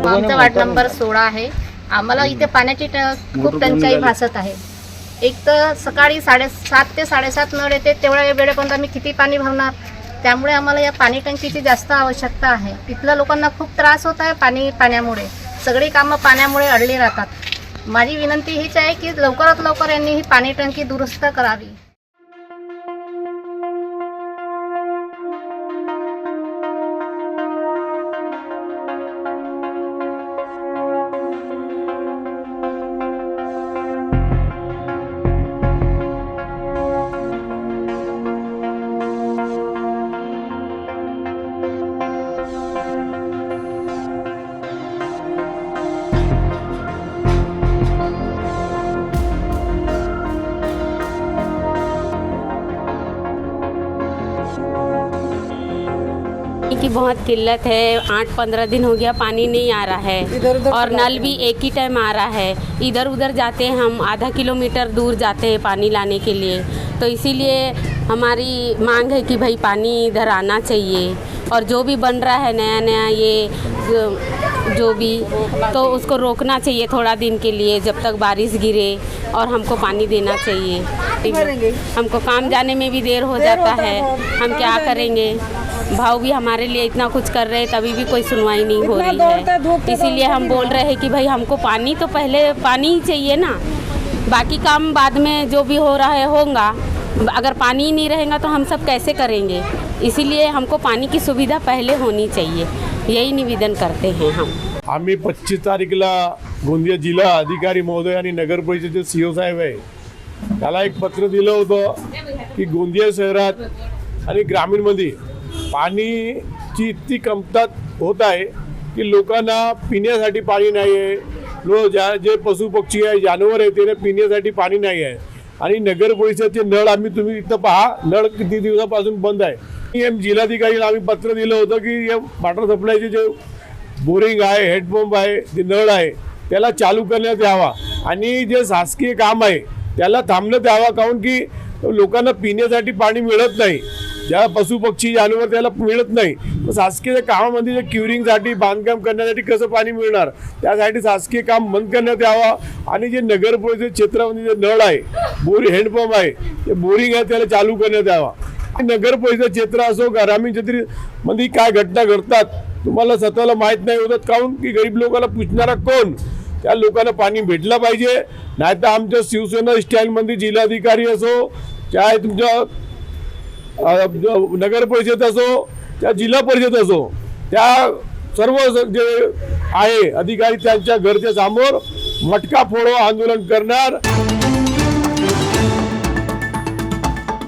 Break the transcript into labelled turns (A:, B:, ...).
A: आमचा ward number 16 आहे। आम्हाला इथे पाण्याची खूप टंचाई भासत आहे। एक तर सकाळी 7:30 ते 7:30 नळ येते, तेवढ्या वेळेपर्यंत आम्ही किती पाणी भरणार। त्यामुळे आम्हाला या पाणी टंकीची जास्त आवश्यकता आहे। इथल्या लोकांना खूप त्रास होत आहे पाण्यामुळे, सगळी कामं पाण्यामुळे अडली राहतात। माझी विनंती हीच आहे की लवकरात लवकर यांनी ही पाणी टंकी दुरुस्त करावी।
B: की बहुत किल्लत है। 8-15 दिन हो गया पानी नहीं आ रहा है और नल भी एक ही टाइम आ रहा है। इधर उधर जाते हैं, हम आधा किलोमीटर दूर जाते हैं पानी लाने के लिए। तो इसीलिए हमारी मांग है कि भाई पानी इधर आना चाहिए और जो भी बन रहा है नया नया ये जो भी, तो उसको रोकना चाहिए थोड़ा दिन के लिए जब तक बारिश गिरे, और हमको पानी देना चाहिए। हमको काम जाने में भी देर हो जाता है, हम क्या करेंगे। भाव भी हमारे लिए इतना कुछ कर रहे हैं, तभी भी कोई सुनवाई नहीं हो रही है। इसीलिए हम बोल रहे हैं कि भाई हमको पानी तो पहले पानी ही चाहिए ना, बाकी काम बाद में जो भी हो रहा है होगा। अगर पानी ही नहीं रहेगा तो हम सब कैसे करेंगे। इसीलिए हमको पानी की सुविधा पहले होनी चाहिए, यही निवेदन करते हैं हम।
C: आम्ही 25 तारीखला गोंदिया जिल्हा अधिकारी महोदय आणि नगर परिषदेचे सीओ साहेब आहे, त्याला एक पत्र दिलं होतं की गोंदिया शहरात आणि ग्रामीणमध्ये पाणीची इतकी कमतरता होत आहे की लोकांना पिण्यासाठी पाणी नाही आहे। जे पशु पक्षी आहे, जानवर आहे, त्याने पिण्यासाठी पाणी नाही आहे। आणि नगर परिषदेचे नळ तुम्ही इथं पहा, नळ किती दिवसापासून बंद आहे। जिल्हाधिकारीला आम्ही पत्र दिलं होतं की या वॉटर सप्लायचे जे बोरिंग आहे, हेडपंप आहे, जे नळ आहे त्याला चालू करण्यात यावा आणि जे शासकीय काम आहे त्याला थांबण्यात यावा, काऊन की लोकांना पिण्यासाठी पाणी मिळत नाही। ज्या पशु पक्षी जानवर त्याला मिळत नाही, तर शासकीय कामामध्ये जे क्युरिंगसाठी बांधकाम करण्यासाठी कसं पाणी मिळणार, त्यासाठी शासकीय काम बंद करण्यात यावं। आणि जे नगर परिषद क्षेत्रामध्ये जे नळ आहे, हँडपंप आहे, ते बोरिंग आहे, त्याला चालू करण्यात यावा। नगर परिषद क्षेत्र असो, ग्रामीण क्षेत्रामध्ये काय घटना घडतात तुम्हाला स्वतःला माहीत नाही होत, काऊन की गरीब लोकांना पुछणारा कोण। त्या लोकांना पाणी भेटलं पाहिजे, नाहीतर आमच्या शिवसेना स्टँडमध्ये जिल्हाधिकारी असो, चाहे तुमच्या नगर परिषद असो, त्या जिल्हा परिषद असो, त्या सर्व जे आहे अधिकारी त्यांच्या घरच्या समोर मटका फोडो आंदोलन करणार।